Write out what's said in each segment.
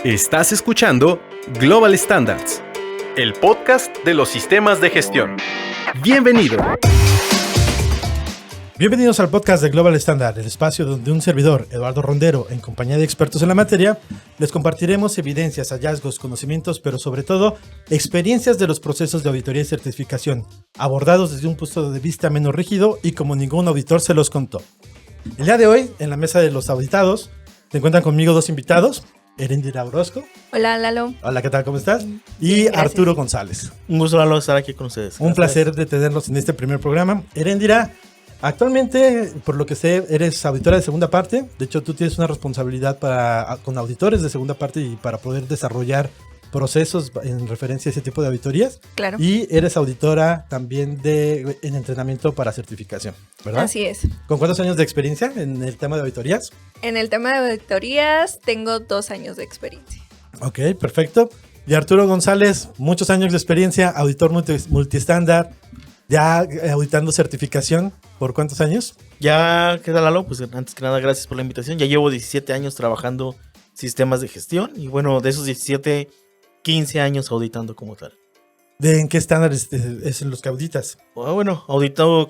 Estás escuchando Global Standards, el podcast de los sistemas de gestión. Bienvenido. Bienvenidos al podcast de Global Standard, el espacio donde un servidor, Eduardo Rondero, en compañía de expertos en la materia, les compartiremos evidencias, hallazgos, conocimientos, pero sobre todo, experiencias de los procesos de auditoría y certificación, abordados desde un punto de vista menos rígido y como ningún auditor se los contó. El día de hoy, en la mesa de los auditados, se encuentran conmigo dos invitados, Erendira Orozco. Hola, Lalo. Hola, ¿qué tal? ¿Cómo estás? Y Gracias. Arturo González. Un gusto, Lalo, estar aquí con ustedes. Un placer de tenerlos en este primer programa. Erendira, actualmente, por lo que sé, eres auditora de segunda parte. De hecho, tú tienes una responsabilidad con auditores de segunda parte y para poder desarrollar procesos en referencia a ese tipo de auditorías. Claro. Y eres auditora también en entrenamiento para certificación, ¿verdad? Así es. ¿Con cuántos años de experiencia en el tema de auditorías? En el tema de auditorías tengo 2 años de experiencia. Ok, perfecto. Y Arturo González, muchos años de experiencia, auditor multistándar, ya auditando certificación. ¿Por cuántos años? Ya queda, Lalo, pues antes que nada, gracias por la invitación. Ya llevo 17 años trabajando sistemas de gestión y bueno, de esos 17, 15 años auditando como tal. ¿En qué estándares es los que auditas? Bueno, auditado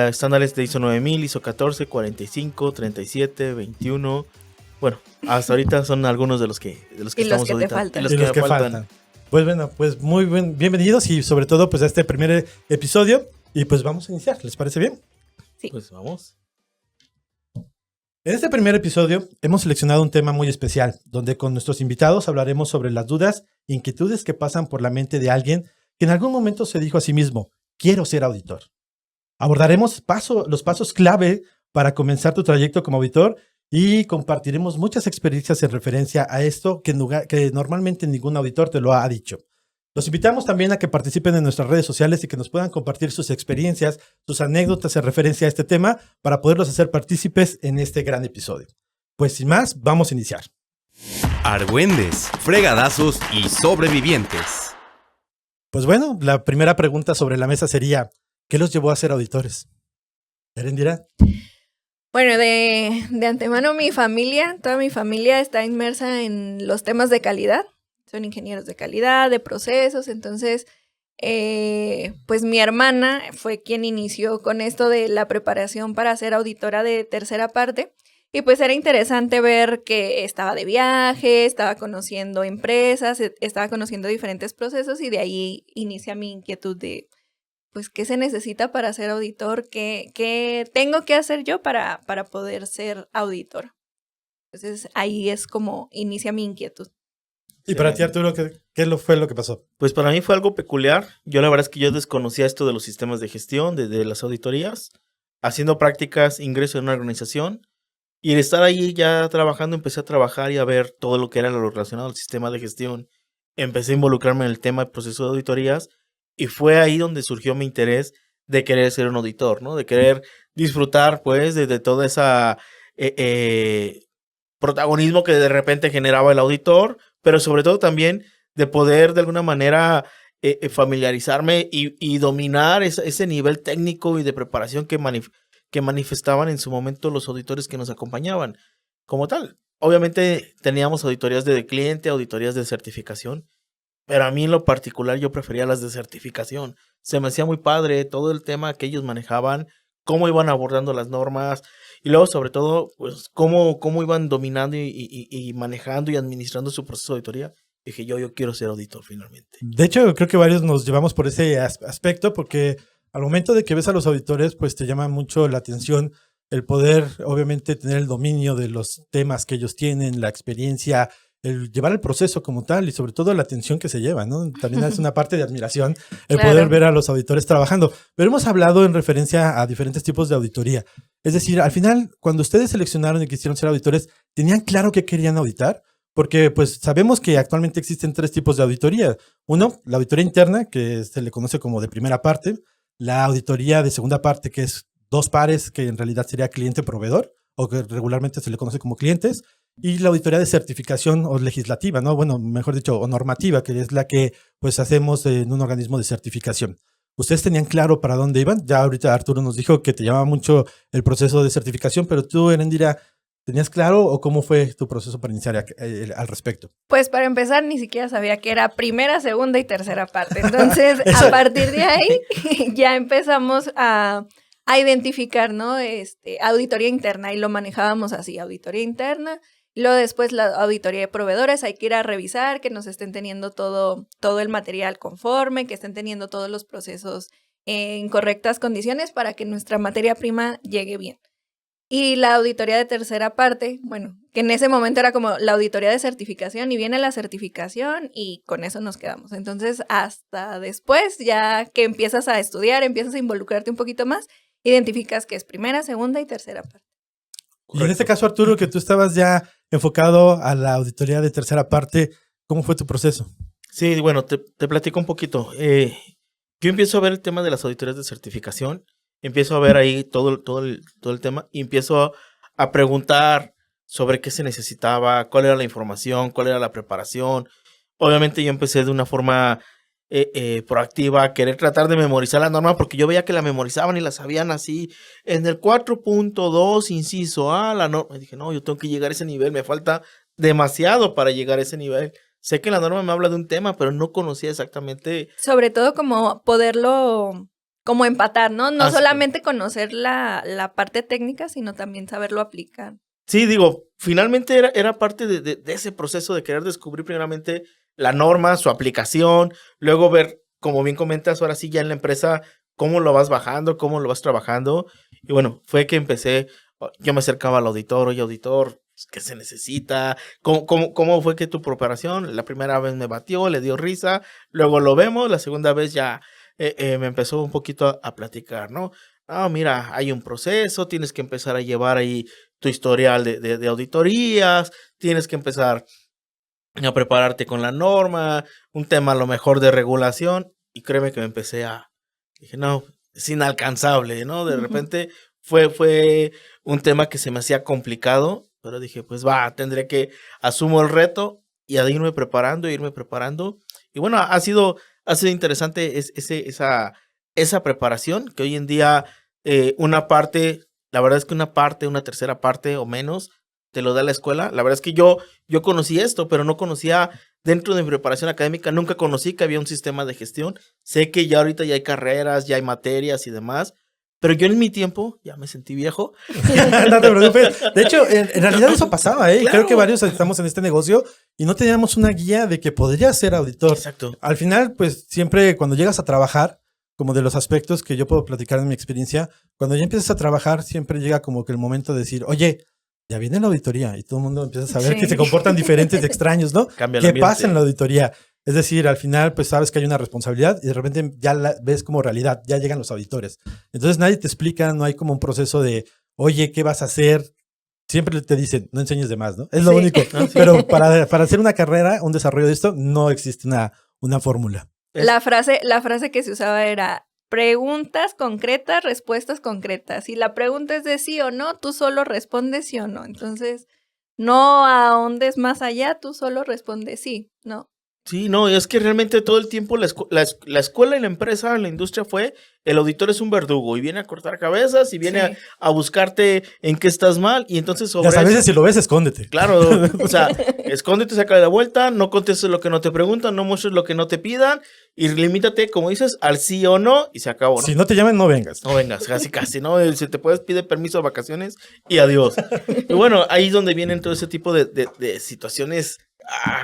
estándares de ISO 9000, ISO 14, 45, 37, 21. Bueno, hasta ahorita son algunos de los que estamos que te auditando. faltan. Y los que me faltan. Pues bueno, pues muy bienvenidos y sobre todo pues a este primer episodio y pues vamos a iniciar, ¿les parece bien? Sí. Pues vamos. En este primer episodio hemos seleccionado un tema muy especial, donde con nuestros invitados hablaremos sobre las dudas e inquietudes que pasan por la mente de alguien que en algún momento se dijo a sí mismo, quiero ser auditor. Abordaremos los pasos clave para comenzar tu trayecto como auditor y compartiremos muchas experiencias en referencia a esto que normalmente ningún auditor te lo ha dicho. Los invitamos también a que participen en nuestras redes sociales y que nos puedan compartir sus experiencias, sus anécdotas en referencia a este tema para poderlos hacer partícipes en este gran episodio. Pues sin más, vamos a iniciar. Argüendes, fregadazos y sobrevivientes. Pues bueno, la primera pregunta sobre la mesa sería, ¿qué los llevó a ser auditores? ¿Erendira? Bueno, de antemano toda mi familia está inmersa en los temas de calidad. Son ingenieros de calidad, de procesos, entonces pues mi hermana fue quien inició con esto de la preparación para ser auditora de tercera parte y pues era interesante ver que estaba de viaje, estaba conociendo empresas, estaba conociendo diferentes procesos y de ahí inicia mi inquietud de pues qué se necesita para ser auditor, qué tengo que hacer yo para poder ser auditor. Entonces ahí es como inicia mi inquietud. Y para ti, Arturo, ¿qué fue lo que pasó? Pues para mí fue algo peculiar. Yo la verdad es que yo desconocía esto de los sistemas de gestión, de las auditorías. Haciendo prácticas, ingreso en una organización. Y al estar ahí ya trabajando, empecé a trabajar y a ver todo lo que era lo relacionado al sistema de gestión. Empecé a involucrarme en el tema de proceso de auditorías. Y fue ahí donde surgió mi interés de querer ser un auditor, ¿no? De querer disfrutar, pues, de toda esa protagonismo que de repente generaba el auditor, pero sobre todo también de poder de alguna manera familiarizarme y dominar ese nivel técnico y de preparación que manifestaban en su momento los auditores que nos acompañaban. Como tal, obviamente teníamos auditorías de cliente, auditorías de certificación, pero a mí en lo particular yo prefería las de certificación. Se me hacía muy padre todo el tema que ellos manejaban, cómo iban abordando las normas y luego sobre todo pues cómo iban dominando y manejando y administrando su proceso de auditoría. Dije yo quiero ser auditor finalmente. De hecho, creo que varios nos llevamos por ese aspecto porque al momento de que ves a los auditores pues te llama mucho la atención el poder obviamente tener el dominio de los temas que ellos tienen, la experiencia, el llevar el proceso como tal y sobre todo la atención que se lleva, ¿no? También es una parte de admiración el Claro. poder ver a los auditores trabajando. Pero hemos hablado en referencia a diferentes tipos de auditoría. Es decir, al final, cuando ustedes seleccionaron y quisieron ser auditores, ¿tenían claro qué querían auditar? Porque pues sabemos que actualmente existen 3 tipos de auditoría. Uno, la auditoría interna, que se le conoce como de primera parte. La auditoría de segunda parte, que es 2 pares, que en realidad sería cliente-proveedor, o que regularmente se le conoce como clientes. Y la auditoría de certificación o legislativa, ¿no? Bueno, mejor dicho, o normativa, que es la que pues hacemos en un organismo de certificación. ¿Ustedes tenían claro para dónde iban? Ya ahorita Arturo nos dijo que te llamaba mucho el proceso de certificación, pero tú, Erendira, ¿Tenías claro o cómo fue tu proceso para iniciar al respecto? Pues para empezar, ni siquiera sabía que era primera, segunda y tercera parte. Entonces, a partir de ahí, ya empezamos a identificar, ¿no? Auditoría interna, y lo manejábamos así, auditoría interna. Luego después la auditoría de proveedores, hay que ir a revisar que nos estén teniendo todo el material conforme, que estén teniendo todos los procesos en correctas condiciones para que nuestra materia prima llegue bien. Y la auditoría de tercera parte, bueno, que en ese momento era como la auditoría de certificación, y viene la certificación y con eso nos quedamos. Entonces, hasta después, ya que empiezas a estudiar, empiezas a involucrarte un poquito más, identificas que es primera, segunda y tercera parte. Y en este caso, Arturo, que tú estabas ya enfocado a la auditoría de tercera parte, ¿cómo fue tu proceso? Sí, bueno, te platico un poquito. Yo empiezo a ver el tema de las auditorías de certificación, empiezo a ver ahí todo el tema y empiezo a preguntar sobre qué se necesitaba, cuál era la información, cuál era la preparación. Obviamente yo empecé de una forma proactiva a querer tratar de memorizar la norma, porque yo veía que la memorizaban y la sabían así. En el 4.2, inciso A, la norma. Y dije, no, yo tengo que llegar a ese nivel, me falta demasiado para llegar a ese nivel. Sé que la norma me habla de un tema, pero no conocía exactamente. Sobre todo como poderlo como empatar, ¿no? No sí. solamente conocer la parte técnica, sino también saberlo aplicar. Sí, digo, finalmente era parte de ese proceso de querer descubrir primeramente la norma, su aplicación, luego ver, como bien comentas, ahora sí ya en la empresa, cómo lo vas bajando, cómo lo vas trabajando. Y bueno, fue que empecé, yo me acercaba al auditor, oye, auditor, ¿qué se necesita? ¿Cómo fue que tu preparación? La primera vez me batió, le dio risa, luego lo vemos, la segunda vez ya me empezó un poquito a platicar, ¿no? Ah, mira, hay un proceso, tienes que empezar a llevar ahí tu historial de auditorías, tienes que empezar a prepararte con la norma, un tema a lo mejor de regulación, y créeme que me empecé dije, no, es inalcanzable, ¿no? De repente fue un tema que se me hacía complicado, pero dije, pues tendré que, asumo el reto y a irme preparando, y bueno, ha sido interesante esa preparación, que hoy en día una parte, la verdad es que una tercera parte o menos, te lo da la escuela. La verdad es que yo conocí esto, pero no conocía, dentro de mi preparación académica, nunca conocí que había un sistema de gestión. Sé que ya ahorita ya hay carreras, ya hay materias y demás, pero yo en mi tiempo ya me sentí viejo. No te preocupes. De hecho, en realidad eso pasaba, ¿eh? Claro. Creo que varios estamos en este negocio y no teníamos una guía de que podrías ser auditor. Exacto. Al final, pues siempre cuando llegas a trabajar, como de los aspectos que yo puedo platicar en mi experiencia, cuando ya empiezas a trabajar, siempre llega como que el momento de decir, oye, ya viene la auditoría, y todo el mundo empieza a saber que se comportan diferentes, extraños, ¿no? ¿Qué pasa en la auditoría? Es decir, al final, pues sabes que hay una responsabilidad y de repente ya la ves como realidad, ya llegan los auditores. Entonces nadie te explica, no hay como un proceso de, oye, ¿qué vas a hacer? Siempre te dicen, no enseñes de más, ¿no? Es lo único. Sí. Pero para hacer una carrera, un desarrollo de esto, no existe una fórmula. La frase que se usaba era: preguntas concretas, respuestas concretas. Si la pregunta es de sí o no, tú solo respondes sí o no. Entonces, no ahondes más allá, tú solo respondes sí, ¿no? Sí, no, es que realmente todo el tiempo la escuela y la empresa, la industria fue, el auditor es un verdugo y viene a cortar cabezas y viene a buscarte en qué estás mal, y entonces sobre a veces si lo ves, escóndete. Claro, o sea, escóndete, saca de la vuelta, no contestes lo que no te preguntan, no muestres lo que no te pidan y limítate, como dices, al sí o no y se acabó, ¿no? Si no te llaman, no vengas. No vengas, casi, ¿no? Si te puedes, pide permiso de vacaciones y adiós. Y bueno, ahí es donde vienen todo ese tipo de situaciones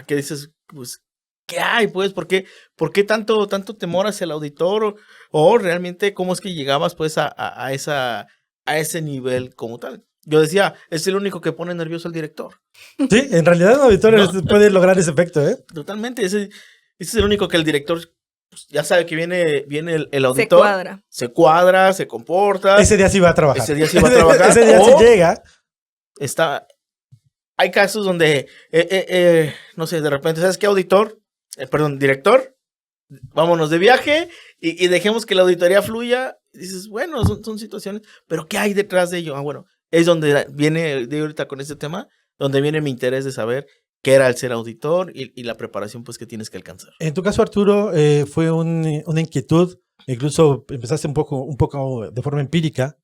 que dices, pues, ¿qué hay, pues? ¿Por qué tanto temor hacia el auditor? O realmente, ¿cómo es que llegabas, pues, a ese nivel como tal? Yo decía, es el único que pone nervioso al director. Sí, en realidad el auditor puede lograr ese efecto, ¿eh? Totalmente, ese es el único que el director, pues, ya sabe que viene el auditor. Se cuadra, se comporta. Ese día sí va a trabajar. Ese día sí sí llega. Hay casos donde, no sé, de repente, ¿sabes qué, auditor? Director, vámonos de viaje y dejemos que la auditoría fluya. Y dices, bueno, son situaciones, pero ¿qué hay detrás de ello? Bueno, es donde viene, de ahorita con este tema, donde viene mi interés de saber qué era el ser auditor y la preparación, pues, que tienes que alcanzar. En tu caso, Arturo, fue una inquietud, incluso empezaste un poco de forma empírica,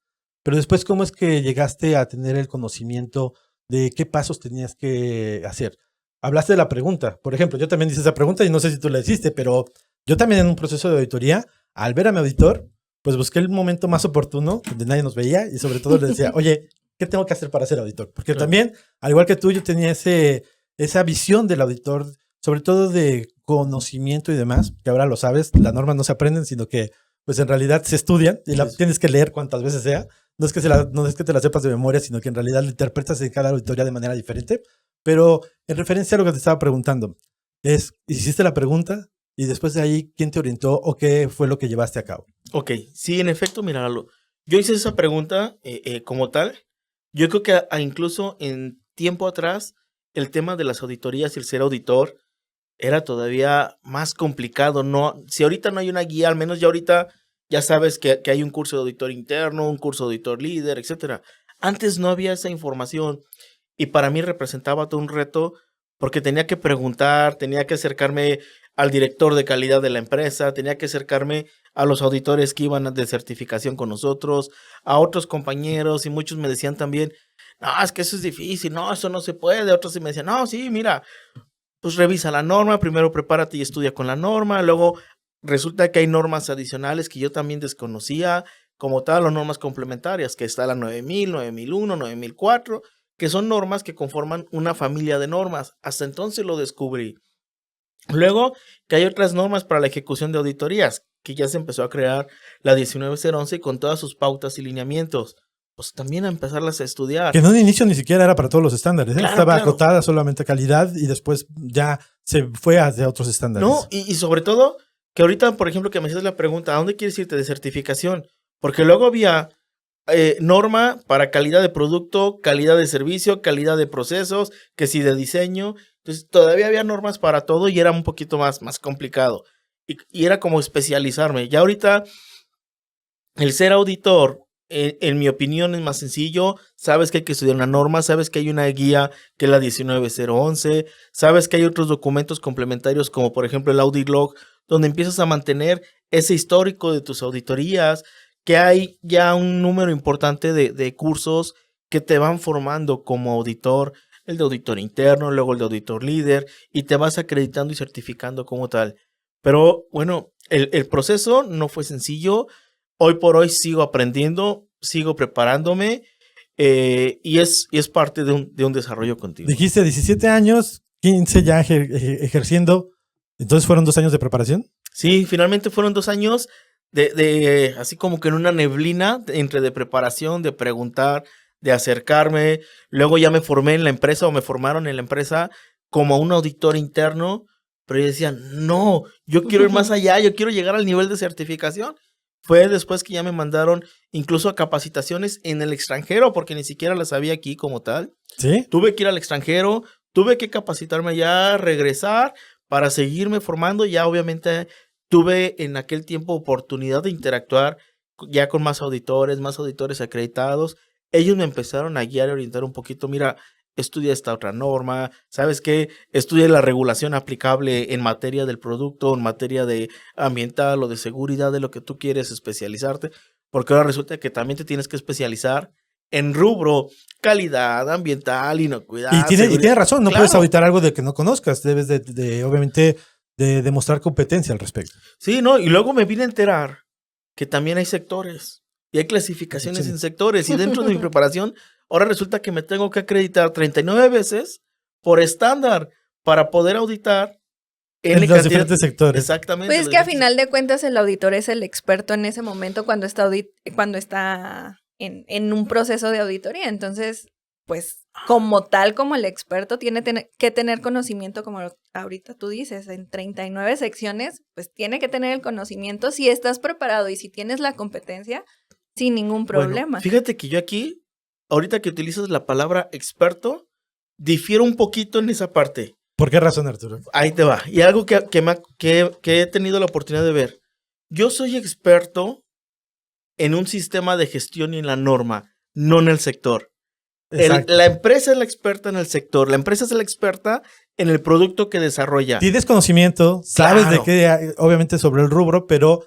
pero después, ¿cómo es que llegaste a tener el conocimiento de qué pasos tenías que hacer. Hablaste de la pregunta. Por ejemplo, yo también hice esa pregunta y no sé si tú la hiciste, pero yo también en un proceso de auditoría, al ver a mi auditor, pues busqué el momento más oportuno donde nadie nos veía y sobre todo le decía, oye, ¿qué tengo que hacer para ser auditor? Porque Claro. también, al igual que tú, yo tenía esa visión del auditor, sobre todo de conocimiento y demás, que ahora lo sabes, las normas no se aprenden, sino que pues en realidad se estudian y las Sí. tienes que leer cuantas veces sea. No es que no es que te las sepas de memoria, sino que en realidad lo interpretas en cada auditoría de manera diferente. Pero en referencia a lo que te estaba preguntando, hiciste la pregunta y después de ahí, ¿quién te orientó o qué fue lo que llevaste a cabo? Ok, sí, en efecto, mira, yo hice esa pregunta como tal. Yo creo que incluso en tiempo atrás, el tema de las auditorías y el ser auditor era todavía más complicado. No, si ahorita no hay una guía, al menos ya ahorita ya sabes que hay un curso de auditor interno, un curso de auditor líder, etcétera. Antes no había esa información y para mí representaba todo un reto porque tenía que preguntar, tenía que acercarme al director de calidad de la empresa, tenía que acercarme a los auditores que iban de certificación con nosotros, a otros compañeros y muchos me decían también, no, es que eso es difícil, no, eso no se puede. Otros sí me decían, no, sí, mira, pues revisa la norma, primero prepárate y estudia con la norma, luego resulta que hay normas adicionales que yo también desconocía, como tal, o normas complementarias, que está la 9000, 9001, 9004, que son normas que conforman una familia de normas. Hasta entonces lo descubrí. Luego, que hay otras normas para la ejecución de auditorías, que ya se empezó a crear la 19011 con todas sus pautas y lineamientos. Pues también a empezarlas a estudiar. Que en un inicio ni siquiera era para todos los estándares, ¿eh? Claro, Estaba claro. acotada solamente a calidad y después ya se fue hacia otros estándares. No, y sobre todo, que ahorita, por ejemplo, que me haces la pregunta, ¿a dónde quieres irte de certificación? Porque luego había norma para calidad de producto, calidad de servicio, calidad de procesos, que si de diseño. Entonces, todavía había normas para todo y era un poquito más complicado. Y era como especializarme. Ya ahorita, el ser auditor, en mi opinión, es más sencillo. Sabes que hay que estudiar una norma, sabes que hay una guía que es la 19011, sabes que hay otros documentos complementarios como por ejemplo el Audit Log, donde empiezas a mantener ese histórico de tus auditorías, que hay ya un número importante de cursos que te van formando como auditor, el de auditor interno, luego el de auditor líder, y te vas acreditando y certificando como tal. Pero bueno, el proceso no fue sencillo. Hoy por hoy sigo aprendiendo, sigo preparándome y es parte de un desarrollo continuo. Dijiste 17 años, 15 ya ejerciendo, entonces fueron 2 años de preparación. Sí, finalmente fueron 2 años de así como que en una neblina entre de preparación, de preguntar, de acercarme. Luego ya me formé en la empresa o me formaron en la empresa como un auditor interno, pero yo decía, no, yo quiero ir más allá, yo quiero llegar al nivel de certificación. Fue después que ya me mandaron incluso a capacitaciones en el extranjero, porque ni siquiera las había aquí como tal. ¿Sí? Tuve que ir al extranjero, tuve que capacitarme allá, regresar para seguirme formando. Ya obviamente tuve en aquel tiempo oportunidad de interactuar ya con más auditores acreditados. Ellos me empezaron a guiar y orientar un poquito. Mira, estudia esta otra norma, ¿sabes qué? Estudia la regulación aplicable en materia del producto, en materia de ambiental o de seguridad, de lo que tú quieres especializarte, porque ahora resulta que también te tienes que especializar en rubro, calidad ambiental, inocuidad. Y tiene razón, no Claro. puedes auditar algo de que no conozcas, debes obviamente, de demostrar competencia al respecto. Sí, no, y luego me vine a enterar que también hay sectores y hay clasificaciones Sí. en sectores, y dentro de mi preparación, ahora resulta que me tengo que acreditar 39 veces por estándar para poder auditar En los cantidad- diferentes sectores. Exactamente. Pues es los que a diferentes- final de cuentas el auditor es el experto en ese momento cuando está en un proceso de auditoría. Entonces, pues como tal, como el experto tiene que tener conocimiento, como ahorita tú dices, en 39 secciones, pues tiene que tener el conocimiento si estás preparado y si tienes la competencia, sin ningún problema. Bueno, fíjate que yo aquí, ahorita que utilizas la palabra experto, difiero un poquito en esa parte. ¿Por qué razón, Arturo? Ahí te va. Y algo que he tenido la oportunidad de ver. Yo soy experto en un sistema de gestión y en la norma, no en el sector. Exacto. La empresa es la experta en el sector, la empresa es la experta en el producto que desarrolla. Tienes conocimiento, sabes Claro. de qué, obviamente sobre el rubro, pero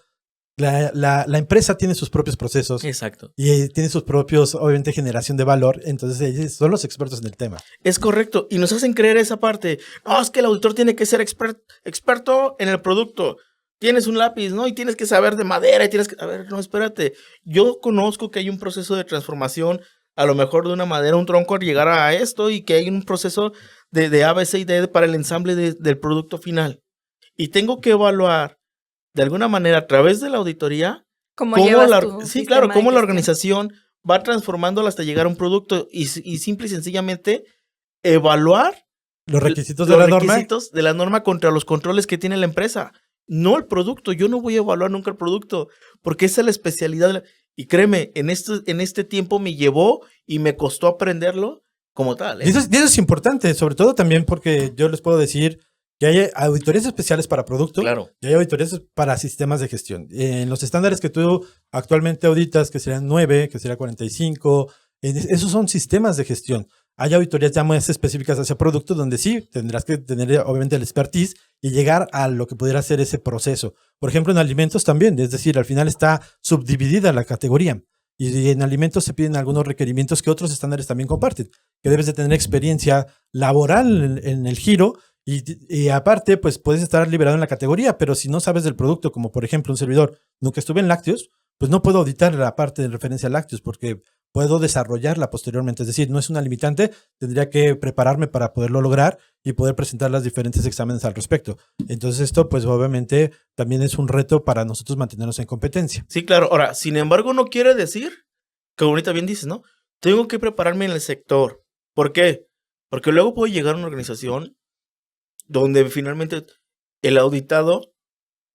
La empresa tiene sus propios procesos. Exacto. Y tiene sus propios, obviamente, generación de valor. Entonces, ellos son los expertos en el tema. Es correcto. Y nos hacen creer esa parte. No, es que el auditor tiene que ser experto en el producto. Tienes un lápiz, ¿no? Y tienes que saber de madera y tienes que... A ver, no, espérate. Yo conozco que hay un proceso de transformación, a lo mejor de una madera, un tronco, llegar a esto, y que hay un proceso de A, B, C y D para el ensamble del producto final. Y tengo que evaluar, de alguna manera, a través de la auditoría, ¿Cómo llevas tu sí, sistema claro, de cómo la gestión? organización va transformándolo hasta llegar a un producto y simple y sencillamente evaluar Los requisitos los de la norma. requisitos de la norma contra los controles que tiene la empresa. No el producto. Yo no voy a evaluar nunca el producto, porque esa es la especialidad. Y créeme, en este tiempo me llevó y me costó aprenderlo como tal. Y eso es importante, sobre todo también porque yo les puedo decir que hay auditorías especiales para producto. Claro. Y hay auditorías para sistemas de gestión. En los estándares que tú actualmente auditas, que serían 9, que sería 45, esos son sistemas de gestión. Hay auditorías ya más específicas hacia producto, donde sí tendrás que tener, obviamente, el expertise y llegar a lo que pudiera ser ese proceso. Por ejemplo, en alimentos también, es decir, al final está subdividida la categoría. Y en alimentos se piden algunos requerimientos que otros estándares también comparten, que debes de tener experiencia laboral en el giro. Y aparte, pues puedes estar liberado en la categoría, pero si no sabes del producto, como por ejemplo un servidor, nunca estuve en lácteos, pues no puedo auditar la parte de referencia a lácteos porque puedo desarrollarla posteriormente. Es decir, no es una limitante, tendría que prepararme para poderlo lograr y poder presentar los diferentes exámenes al respecto. Entonces esto, pues obviamente, también es un reto para nosotros mantenernos en competencia. Sí, claro. Ahora, sin embargo, no quiere decir, que ahorita bien dices, ¿no? Tengo que prepararme en el sector. ¿Por qué? Porque luego puedo llegar a una organización donde finalmente el auditado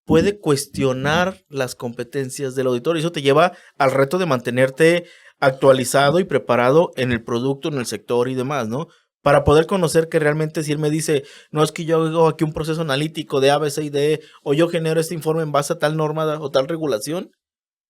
puede cuestionar las competencias del auditor y eso te lleva al reto de mantenerte actualizado y preparado en el producto, en el sector y demás, ¿no? Para poder conocer que realmente si él me dice, no, es que yo hago aquí un proceso analítico de A, B, C y D, o yo genero este informe en base a tal norma o tal regulación,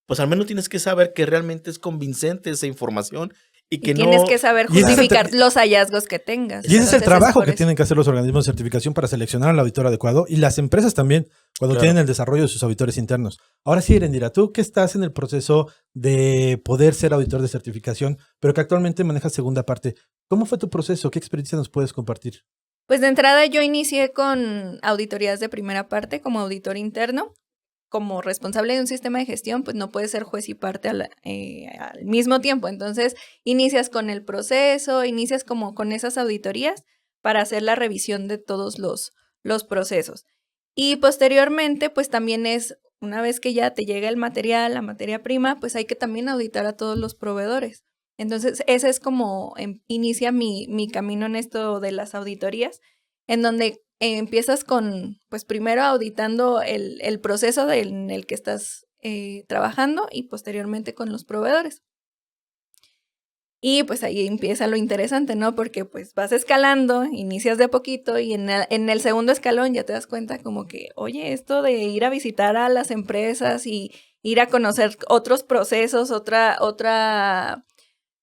pues al menos tienes que saber que realmente es convincente esa información y que Tienes que saber Y ese es el justificar los hallazgos que tengas. Y ese es el Entonces, trabajo por que eso. tienen que hacer los organismos de certificación para seleccionar al auditor adecuado y las empresas también cuando Claro. tienen el desarrollo de sus auditores internos. Ahora sí, Erendira, tú que estás en el proceso de poder ser auditor de certificación, pero que actualmente manejas segunda parte, ¿cómo fue tu proceso? ¿Qué experiencia nos puedes compartir? Pues de entrada yo inicié con auditorías de primera parte como auditor interno. Como responsable de un sistema de gestión, pues no puedes ser juez y parte al mismo tiempo. Entonces, inicias con el proceso, inicias como con esas auditorías para hacer la revisión de todos los procesos. Y posteriormente, pues también es, una vez que ya te llega el material, la materia prima, pues hay que también auditar a todos los proveedores. Entonces, ese es como inicia mi camino en esto de las auditorías, en donde empiezas con, pues primero auditando el proceso en el que estás trabajando y posteriormente con los proveedores. Y pues ahí empieza lo interesante, ¿no? Porque pues vas escalando, inicias de poquito y en el segundo escalón ya te das cuenta como que, oye, esto de ir a visitar a las empresas y ir a conocer otros procesos,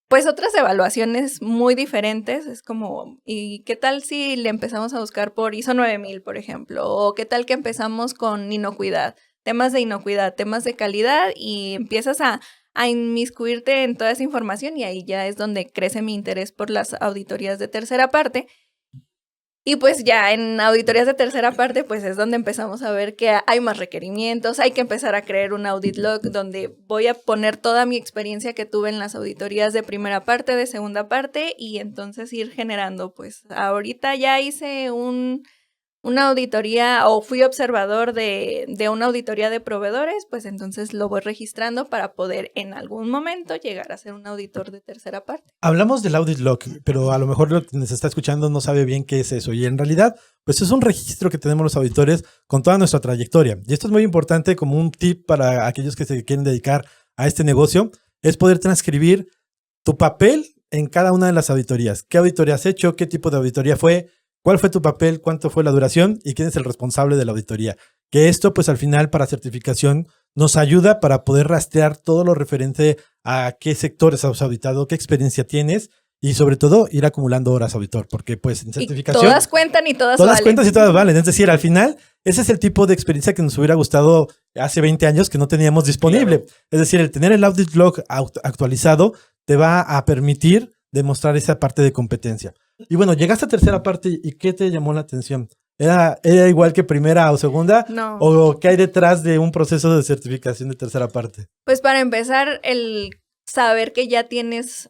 pues otras evaluaciones muy diferentes, es como, ¿y qué tal si le empezamos a buscar por ISO 9000, por ejemplo? O ¿qué tal que empezamos con inocuidad? Temas de inocuidad, temas de calidad y empiezas a inmiscuirte en toda esa información y ahí ya es donde crece mi interés por las auditorías de tercera parte. Y pues ya en auditorías de tercera parte, pues es donde empezamos a ver que hay más requerimientos, hay que empezar a crear un audit log donde voy a poner toda mi experiencia que tuve en las auditorías de primera parte, de segunda parte y entonces ir generando, pues ahorita ya hice una auditoría o fui observador de una auditoría de proveedores, pues entonces lo voy registrando para poder en algún momento llegar a ser un auditor de tercera parte. Hablamos del audit log, pero a lo mejor lo que nos está escuchando no sabe bien qué es eso. Y en realidad, pues es un registro que tenemos los auditores con toda nuestra trayectoria. Y esto es muy importante como un tip para aquellos que se quieren dedicar a este negocio, es poder transcribir tu papel en cada una de las auditorías. ¿Qué auditoría has hecho? ¿Qué tipo de auditoría fue? ¿Cuál fue tu papel? ¿Cuánto fue la duración? ¿Y quién es el responsable de la auditoría? Que esto, pues al final, para certificación, nos ayuda para poder rastrear todo lo referente a qué sectores has auditado, qué experiencia tienes y sobre todo ir acumulando horas auditor, porque pues en certificación... Y todas cuentan y todas Todas valen. cuentas y todas valen. Es decir, al final ese es el tipo de experiencia que nos hubiera gustado hace 20 años que no teníamos disponible. Claro. Es decir, el tener el audit log actualizado te va a permitir demostrar esa parte de competencia. Y bueno, llegaste a tercera parte y ¿qué te llamó la atención? ¿Era igual que primera o segunda? No. ¿O qué hay detrás de un proceso de certificación de tercera parte? Pues para empezar, el saber que ya tienes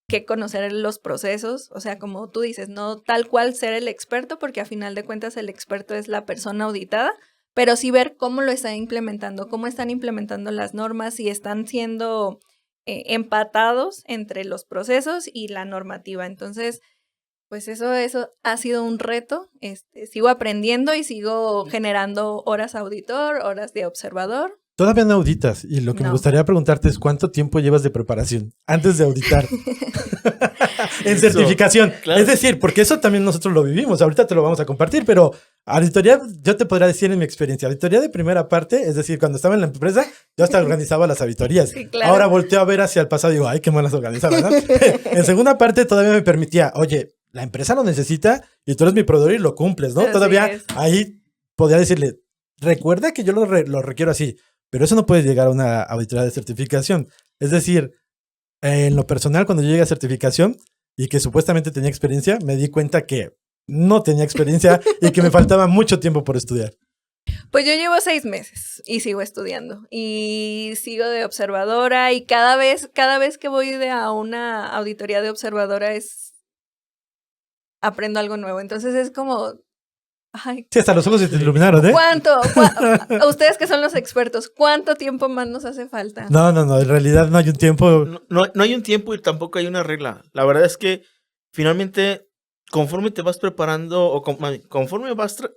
que conocer los procesos, o sea, como tú dices, no tal cual ser el experto, porque a final de cuentas el experto es la persona auditada, pero sí ver cómo lo están implementando, cómo están implementando las normas, si están siendo empatados entre los procesos y la normativa. Entonces, pues eso ha sido un reto. Sigo aprendiendo y sigo generando horas auditor, horas de observador. Todavía no auditas y lo que me gustaría preguntarte es ¿cuánto tiempo llevas de preparación antes de auditar? En certificación. Claro. Es decir, porque eso también nosotros lo vivimos. Ahorita te lo vamos a compartir, pero auditoría, yo te podría decir en mi experiencia, auditoría de primera parte, es decir, cuando estaba en la empresa, yo hasta organizaba las auditorías. Sí, claro. Ahora volteo a ver hacia el pasado y digo, ay, qué mal las organizaba, ¿no? En segunda parte todavía me permitía, oye, la empresa lo necesita y tú eres mi proveedor y lo cumples, ¿no? Así Todavía es. ahí podría decirle, recuerda que yo lo requiero así, pero eso no puede llegar a una auditoría de certificación. Es decir, en lo personal, cuando yo llegué a certificación y que supuestamente tenía experiencia, me di cuenta que no tenía experiencia y que me faltaba mucho tiempo por estudiar. Pues yo llevo 6 meses y sigo estudiando y sigo de observadora y cada vez que voy a una auditoría de observadora aprendo algo nuevo. Entonces es como, ay, Sí, hasta los ojos se te iluminaron, ¿eh? ustedes que son los expertos, ¿cuánto tiempo más nos hace falta? No, en realidad no hay un tiempo. No hay un tiempo y tampoco hay una regla. La verdad es que finalmente, conforme te vas preparando o conforme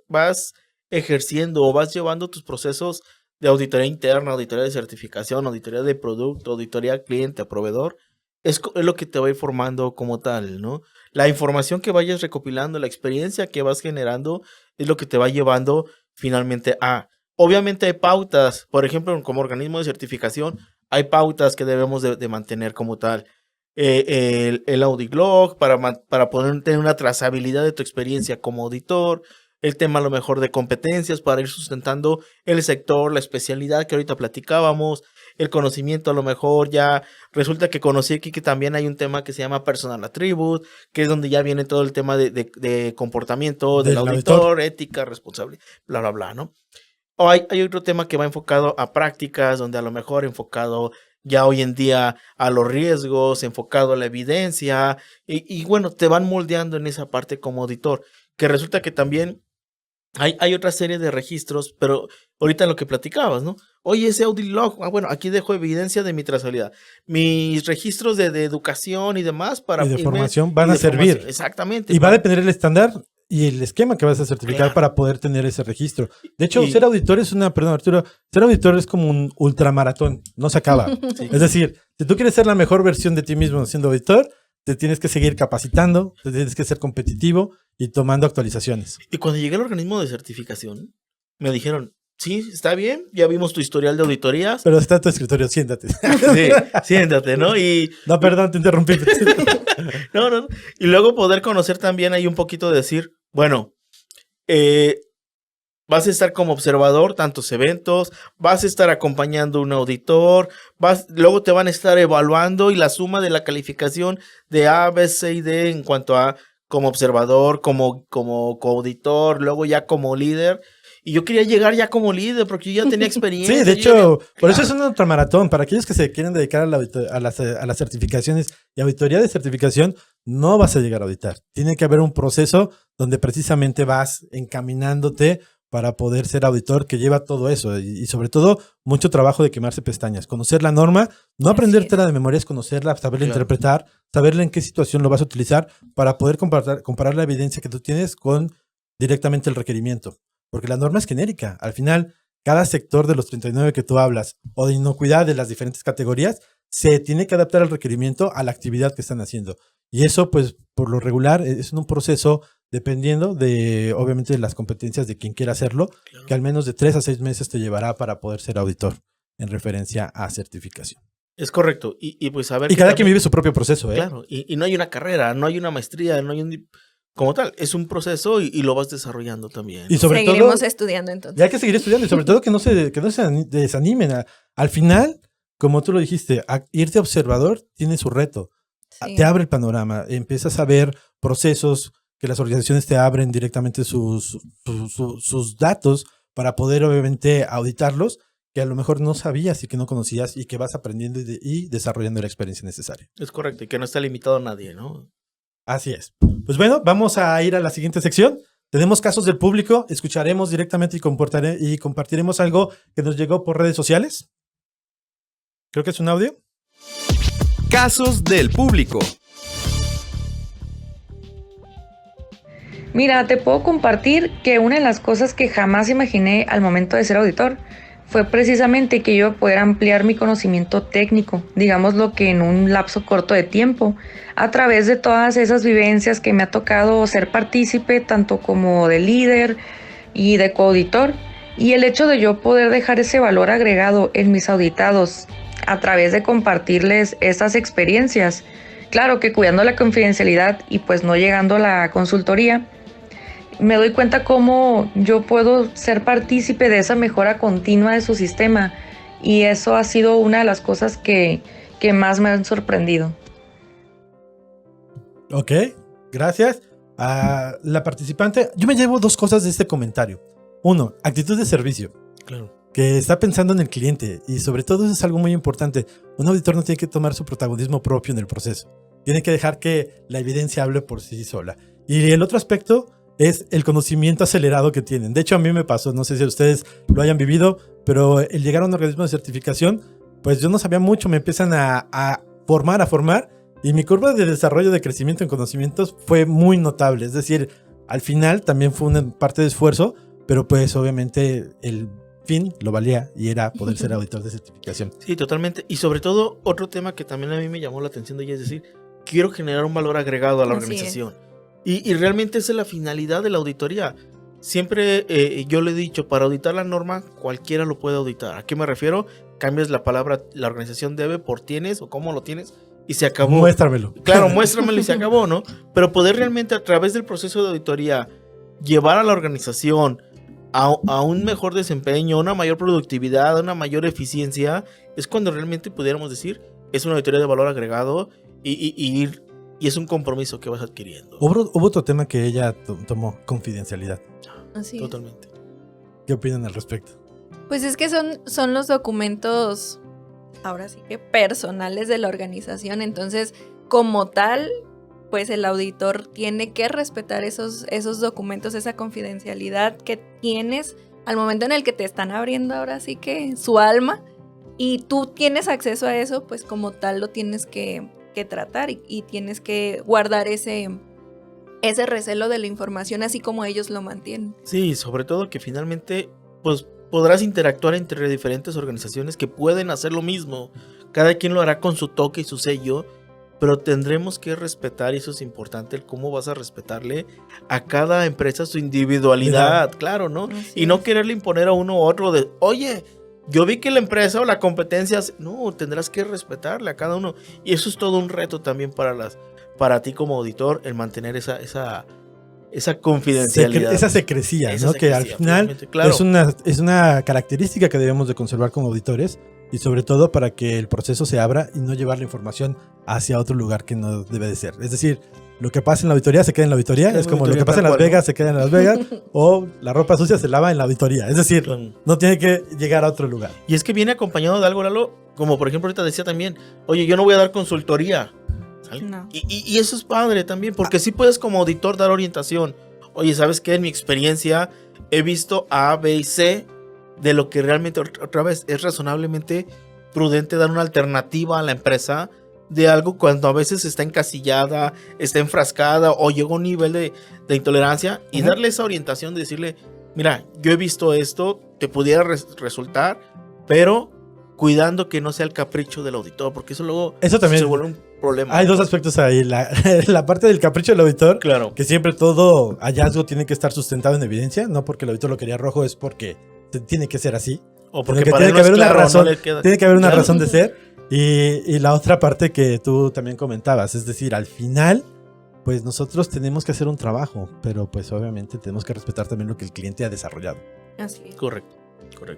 vas ejerciendo o vas llevando tus procesos de auditoría interna, auditoría de certificación, auditoría de producto, auditoría cliente, proveedor, es lo que te va a ir formando como tal, ¿no? La información que vayas recopilando, la experiencia que vas generando es lo que te va llevando finalmente a... Obviamente hay pautas, por ejemplo, como organismo de certificación, hay pautas que debemos de mantener como tal. El audit log para poder tener una trazabilidad de tu experiencia como auditor, el tema a lo mejor de competencias para ir sustentando el sector, la especialidad que ahorita platicábamos, el conocimiento a lo mejor ya resulta que conocí aquí que también hay un tema que se llama personal attribute, que es donde ya viene todo el tema de comportamiento del auditor, ética, responsabilidad, bla, bla, bla, ¿no? O hay otro tema que va enfocado a prácticas, donde a lo mejor enfocado ya hoy en día a los riesgos, enfocado a la evidencia, y bueno, te van moldeando en esa parte como auditor, que resulta que también hay otra serie de registros, pero ahorita lo que platicabas, ¿no? Oye, ese audit log, bueno, aquí dejo evidencia de mi trazabilidad. Mis registros de educación y demás para... Y de formación van a servir. Exactamente. Y va a depender el estándar y el esquema que vas a certificar Claro. para poder tener ese registro. De hecho, ser auditor es perdón, Arturo, ser auditor es como un ultramaratón, no se acaba. Sí. Es decir, si tú quieres ser la mejor versión de ti mismo siendo auditor, te tienes que seguir capacitando, te tienes que ser competitivo y tomando actualizaciones. Y cuando llegué al organismo de certificación, me dijeron, sí, está bien, ya vimos tu historial de auditorías. Pero está en tu escritorio, siéntate. Sí, siéntate, ¿no? No, perdón, te interrumpí. No. Y luego poder conocer también ahí un poquito de decir, bueno, vas a estar como observador tantos eventos, vas a estar acompañando a un auditor, luego te van a estar evaluando y la suma de la calificación de A, B, C y D en cuanto a como observador, como coauditor, luego ya como líder. Y yo quería llegar ya como líder porque yo ya tenía experiencia. Sí, de hecho, por eso es un ultramaratón. Para aquellos que se quieren dedicar a las certificaciones y auditoría de certificación, no vas a llegar a auditar. Tiene que haber un proceso donde precisamente vas encaminándote para poder ser auditor que lleva todo eso. Y sobre todo, mucho trabajo de quemarse pestañas. Conocer la norma, no aprendértela de memoria, es conocerla, saberla interpretar, saberla en qué situación lo vas a utilizar para poder comparar la evidencia que tú tienes con directamente el requerimiento. Porque la norma es genérica. Al final, cada sector de los 39 que tú hablas o de inocuidad de las diferentes categorías se tiene que adaptar al requerimiento a la actividad que están haciendo. Y eso, pues, por lo regular, es un proceso dependiendo de, obviamente, de las competencias de quien quiera hacerlo, claro, que al menos de 3 a 6 meses te llevará para poder ser auditor en referencia a certificación. Es correcto. Y pues a ver. Y cada quien vive su propio proceso, ¿eh? Claro. Y no hay una carrera, no hay una maestría, no hay un... como tal, es un proceso y lo vas desarrollando también. Y sobre Seguiremos todo, estudiando entonces. ya hay que seguir estudiando y sobre todo que no se desanimen. Al final, como tú lo dijiste, ir de observador tiene su reto. Sí. Te abre el panorama, empiezas a ver procesos que las organizaciones te abren directamente sus datos para poder obviamente auditarlos, que a lo mejor no sabías y que no conocías y que vas aprendiendo y desarrollando la experiencia necesaria. Es correcto, y que no está limitado a nadie, ¿no? Así es. Pues bueno, vamos a ir a la siguiente sección. Tenemos casos del público, escucharemos directamente y compartiremos algo que nos llegó por redes sociales. Creo que es un audio. Casos del público. Mira, te puedo compartir que una de las cosas que jamás imaginé al momento de ser auditor fue precisamente que yo iba a poder ampliar mi conocimiento técnico, digámoslo que en un lapso corto de tiempo, a través de todas esas vivencias que me ha tocado ser partícipe, tanto como de líder y de coauditor, y el hecho de yo poder dejar ese valor agregado en mis auditados a través de compartirles esas experiencias, claro que cuidando la confidencialidad y pues no llegando a la consultoría, me doy cuenta cómo yo puedo ser partícipe de esa mejora continua de su sistema, y eso ha sido una de las cosas que más me han sorprendido. Ok, gracias a la participante. Yo me llevo dos cosas de este comentario. Uno, actitud de servicio. Claro. Que está pensando en el cliente y sobre todo eso es algo muy importante. Un auditor no tiene que tomar su protagonismo propio en el proceso. Tiene que dejar que la evidencia hable por sí sola. Y el otro aspecto es el conocimiento acelerado que tienen. De hecho, a mí me pasó, no sé si ustedes lo hayan vivido, pero el llegar a un organismo de certificación, pues yo no sabía mucho, me empiezan a formar, y mi curva de desarrollo de crecimiento en conocimientos fue muy notable. Es decir, al final también fue una parte de esfuerzo, pero pues obviamente el fin lo valía y era poder ser auditor de certificación. Sí, totalmente. Y sobre todo, otro tema que también a mí me llamó la atención de ella es decir, quiero generar un valor agregado a la Así organización. Y realmente esa es la finalidad de la auditoría. Siempre yo le he dicho, para auditar la norma, cualquiera lo puede auditar. ¿A qué me refiero? Cambias la palabra, la organización debe por tienes o cómo lo tienes y se acabó. Muéstramelo. Claro, muéstramelo y se acabó, ¿no? Pero poder realmente a través del proceso de auditoría llevar a la organización a un mejor desempeño, una mayor productividad, una mayor eficiencia, es cuando realmente pudiéramos decir, es una auditoría de valor agregado y es un compromiso que vas adquiriendo. Hubo otro tema que ella tomó, confidencialidad. Así es. Totalmente. ¿Qué opinan al respecto? Pues es que son los documentos, ahora sí que personales de la organización. Entonces, como tal, pues el auditor tiene que respetar esos documentos, esa confidencialidad que tienes al momento en el que te están abriendo ahora sí que su alma, y tú tienes acceso a eso, pues como tal lo tienes que tratar y tienes que guardar ese recelo de la información así como ellos lo mantienen. Sí, sobre todo que finalmente pues podrás interactuar entre diferentes organizaciones que pueden hacer lo mismo. Cada quien lo hará con su toque y su sello, pero tendremos que respetar, y eso es importante, el cómo vas a respetarle a cada empresa su individualidad, claro, ¿no? Así Y no es. quererle imponer a uno u otro de, oye, yo vi que la empresa o la competencia no, tendrás que respetarle a cada uno, y eso es todo un reto también para ti como auditor, el mantener esa confidencialidad. Esa secrecía, Esa ¿no? Que al secrecía, final finalmente, claro. es una característica que debemos de conservar como auditores, y sobre todo para que el proceso se abra y no llevar la información hacia otro lugar que no debe de ser. Es decir, lo que pasa en la auditoría se queda en la auditoría, En es la como lo auditoría que pasa en tal Las cual, Vegas ¿no? se queda en Las Vegas, o la ropa sucia se lava en la auditoría. Es decir, Claro. no tiene que llegar a otro lugar. Y es que viene acompañado de algo, Lalo, como por ejemplo ahorita decía también, oye, yo no voy a dar consultoría. ¿Sale? No. Y eso es padre también, porque sí puedes como auditor dar orientación. Oye, ¿sabes qué? En mi experiencia he visto A, B y C de lo que realmente, otra vez, es razonablemente prudente dar una alternativa a la empresa de algo cuando a veces está encasillada, está enfrascada o llega a un nivel de intolerancia, y Ujú. darle esa orientación de decirle, mira, yo he visto esto, te pudiera resultar, pero cuidando que no sea el capricho del auditor, porque eso luego Eso también. se vuelve un problema. Hay dos aspectos ahí. La parte del capricho del auditor, Claro. que siempre todo hallazgo tiene que estar sustentado en evidencia, no porque el auditor lo quería rojo, es porque tiene que ser así. O porque que para tiene él que no es haber una claro, razón, no le queda. Tiene que haber una Claro. razón de ser. Y la otra parte que tú también comentabas, es decir, al final pues nosotros tenemos que hacer un trabajo, pero pues obviamente tenemos que respetar también lo que el cliente ha desarrollado. Así es. Correcto.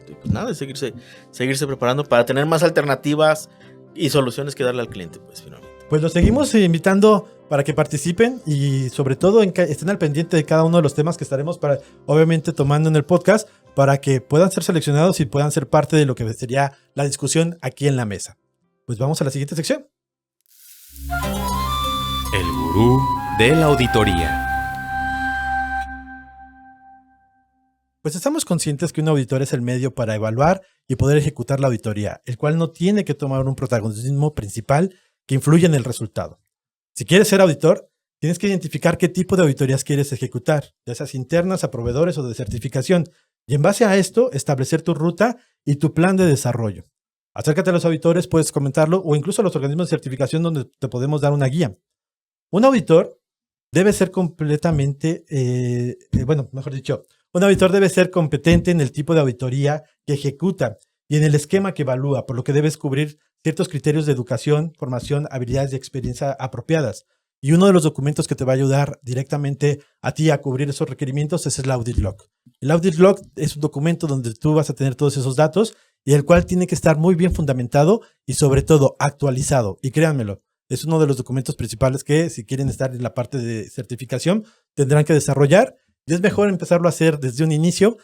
Y pues nada, seguirse preparando para tener más alternativas y soluciones que darle al cliente, pues finalmente. Pues los seguimos invitando para que participen y sobre todo estén al pendiente de cada uno de los temas que estaremos obviamente tomando en el podcast para que puedan ser seleccionados y puedan ser parte de lo que sería la discusión aquí en la mesa. Pues vamos a la siguiente sección. El gurú de la auditoría. Pues estamos conscientes que un auditor es el medio para evaluar y poder ejecutar la auditoría, el cual no tiene que tomar un protagonismo principal que influya en el resultado. Si quieres ser auditor, tienes que identificar qué tipo de auditorías quieres ejecutar, ya seas internas, a proveedores o de certificación, y en base a esto, establecer tu ruta y tu plan de desarrollo. Acércate a los auditores, puedes comentarlo, o incluso a los organismos de certificación donde te podemos dar una guía. Un auditor debe ser completamente, un auditor debe ser competente en el tipo de auditoría que ejecuta y en el esquema que evalúa, por lo que debes cubrir ciertos criterios de educación, formación, habilidades y experiencia apropiadas. Y uno de los documentos que te va a ayudar directamente a ti a cubrir esos requerimientos es el Audit Log. El Audit Log es un documento donde tú vas a tener todos esos datos y el cual tiene que estar muy bien fundamentado y sobre todo actualizado. Y créanmelo, es uno de los documentos principales que si quieren estar en la parte de certificación tendrán que desarrollar. Y es mejor empezarlo a hacer desde un inicio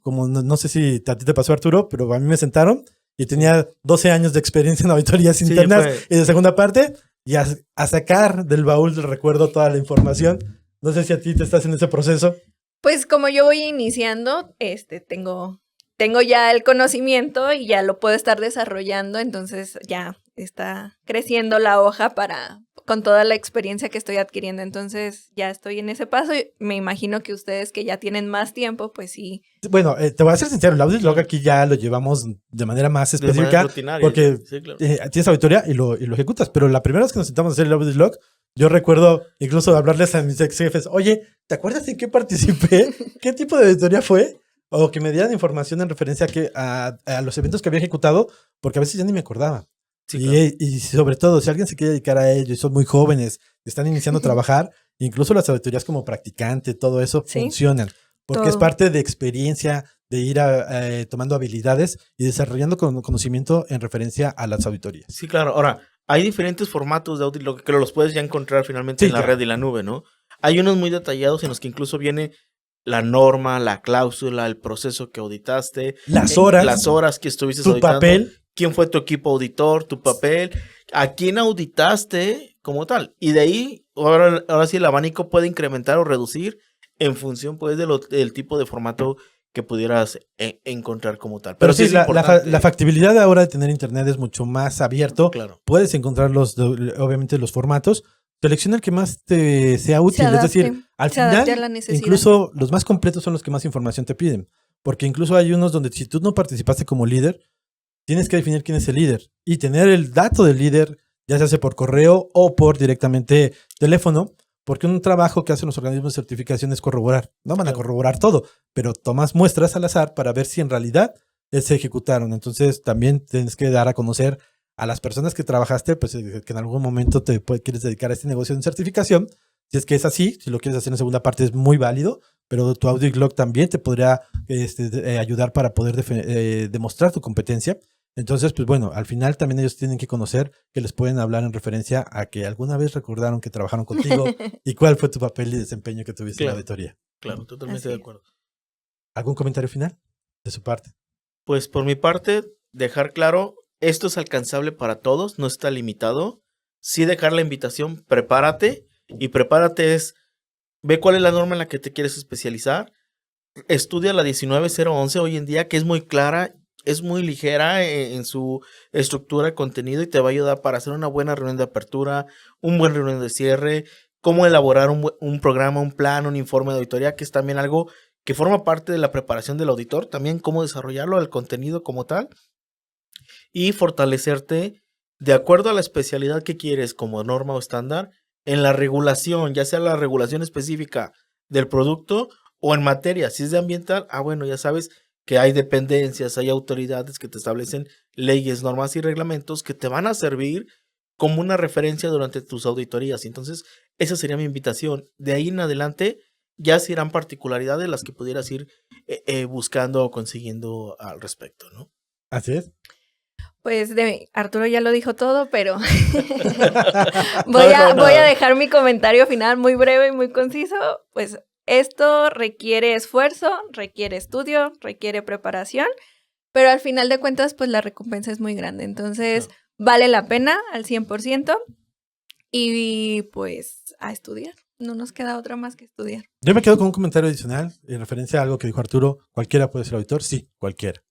como no sé si a ti te pasó, Arturo, pero a mí me sentaron y tenía 12 años de experiencia en auditorías internas y de segunda parte y a sacar del baúl del recuerdo toda la información. No sé si a ti te estás en ese proceso. Pues como yo voy iniciando, tengo ya el conocimiento y ya lo puedo estar desarrollando, entonces ya está creciendo la hoja con toda la experiencia que estoy adquiriendo, entonces ya estoy en ese paso y me imagino que ustedes que ya tienen más tiempo, pues sí. Bueno, te voy a ser sincero, el Audit Log aquí ya lo llevamos de manera más específica porque sí, claro. Tienes auditoría y lo ejecutas, pero la primera vez que nos sentamos a hacer el Audit Log, yo recuerdo incluso hablarles a mis ex jefes, oye, ¿te acuerdas en qué participé? ¿Qué tipo de auditoría fue? O que me dieran información en referencia a los eventos que había ejecutado, porque a veces ya ni me acordaba. Sí, claro. Y sobre todo, si alguien se quiere dedicar a ello y son muy jóvenes, están iniciando a trabajar, incluso las auditorías como practicante, todo eso funcionan. Porque todo es parte de experiencia, de ir tomando habilidades y desarrollando conocimiento en referencia a las auditorías. Sí, claro. Ahora, hay diferentes formatos de Audit Log que los puedes ya encontrar finalmente en la red y la nube, ¿no? Hay unos muy detallados en los que incluso viene la norma, la cláusula, el proceso que auditaste, las horas que estuviste tu auditando, papel, quién fue tu equipo auditor, tu papel, a quién auditaste como tal. Y de ahí, ahora sí el abanico puede incrementar o reducir en función pues del tipo de formato que pudieras encontrar como tal. Pero sí la factibilidad ahora de tener internet es mucho más abierto. Claro. Puedes encontrar obviamente los formatos. Selecciona el que más te sea útil. Es decir, al final, incluso los más completos son los que más información te piden. Porque incluso hay unos donde si tú no participaste como líder, tienes que definir quién es el líder. Y tener el dato del líder, ya se hace por correo o por directamente teléfono. Porque un trabajo que hacen los organismos de certificación es corroborar. No van a corroborar todo, pero tomas muestras al azar para ver si en realidad se ejecutaron. Entonces también tienes que dar a conocer a las personas que trabajaste, pues que en algún momento quieres dedicar a este negocio de certificación. Si es que es así, si lo quieres hacer en segunda parte es muy válido, pero tu Audit Log también te podría ayudar para poder demostrar tu competencia. Entonces, pues bueno, al final también ellos tienen que conocer que les pueden hablar en referencia a que alguna vez recordaron que trabajaron contigo y cuál fue tu papel y desempeño que tuviste en la auditoría. Claro, totalmente de acuerdo. ¿Algún comentario final de su parte? Pues por mi parte, dejar claro, esto es alcanzable para todos, no está limitado. Sí dejar la invitación, prepárate, y prepárate ve cuál es la norma en la que te quieres especializar. Estudia la 19011 hoy en día, que es muy clara, es muy ligera en su estructura de contenido y te va a ayudar para hacer una buena reunión de apertura, un buen reunión de cierre, cómo elaborar un programa, un plan, un informe de auditoría, que es también algo que forma parte de la preparación del auditor, también cómo desarrollarlo, el contenido como tal, y fortalecerte de acuerdo a la especialidad que quieres como norma o estándar en la regulación, ya sea la regulación específica del producto o en materia, si es de ambiental, bueno, ya sabes que hay dependencias, hay autoridades que te establecen leyes, normas y reglamentos que te van a servir como una referencia durante tus auditorías. Entonces, esa sería mi invitación. De ahí en adelante, ya serán particularidades las que pudieras ir buscando o consiguiendo al respecto, ¿no? Así es. Pues Arturo ya lo dijo todo, pero voy a dejar mi comentario final muy breve y muy conciso. Pues esto requiere esfuerzo, requiere estudio, requiere preparación, pero al final de cuentas, pues la recompensa es muy grande. Entonces, vale la pena al 100% y pues a estudiar. No nos queda otra más que estudiar. Yo me quedo con un comentario adicional en referencia a algo que dijo Arturo. ¿Cualquiera puede ser auditor? Sí, cualquiera.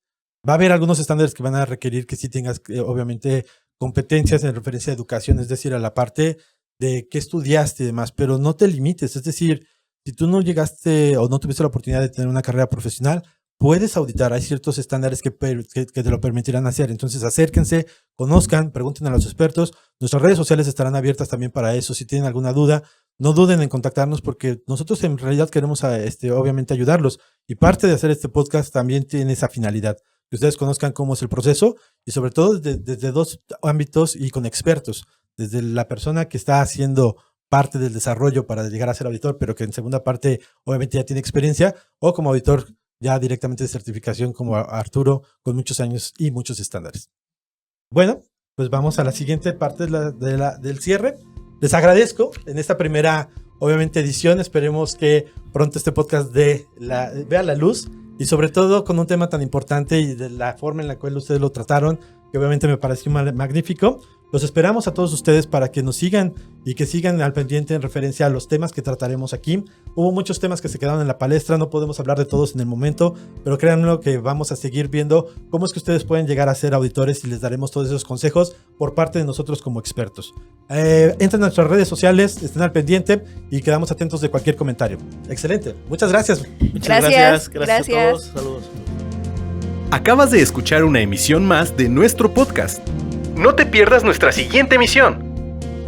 Va a haber algunos estándares que van a requerir que sí tengas, obviamente, competencias en referencia a educación, es decir, a la parte de qué estudiaste y demás, pero no te limites. Es decir, si tú no llegaste o no tuviste la oportunidad de tener una carrera profesional, puedes auditar. Hay ciertos estándares que te lo permitirán hacer. Entonces, acérquense, conozcan, pregunten a los expertos. Nuestras redes sociales estarán abiertas también para eso. Si tienen alguna duda, no duden en contactarnos porque nosotros en realidad queremos, obviamente, ayudarlos. Y parte de hacer este podcast también tiene esa finalidad. Que ustedes conozcan cómo es el proceso y sobre todo desde dos ámbitos y con expertos. Desde la persona que está haciendo parte del desarrollo para llegar a ser auditor, pero que en segunda parte obviamente ya tiene experiencia, o como auditor ya directamente de certificación como Arturo, con muchos años y muchos estándares. Bueno, pues vamos a la siguiente parte del cierre. Les agradezco en esta primera, obviamente, edición. Esperemos que pronto este podcast vea la luz y sobre todo con un tema tan importante y de la forma en la cual ustedes lo trataron, que obviamente me pareció magnífico. Los esperamos a todos ustedes para que nos sigan y que sigan al pendiente en referencia a los temas que trataremos aquí. Hubo muchos temas que se quedaron en la palestra, no podemos hablar de todos en el momento, pero créanlo que vamos a seguir viendo cómo es que ustedes pueden llegar a ser auditores y les daremos todos esos consejos por parte de nosotros como expertos. Entren a nuestras redes sociales, estén al pendiente y quedamos atentos de cualquier comentario. Excelente, muchas gracias. Muchas gracias a todos. Saludos. Acabas de escuchar una emisión más de nuestro podcast. No te pierdas nuestra siguiente emisión.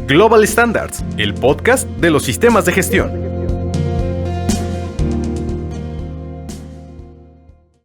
Global Standards, el podcast de los sistemas de gestión.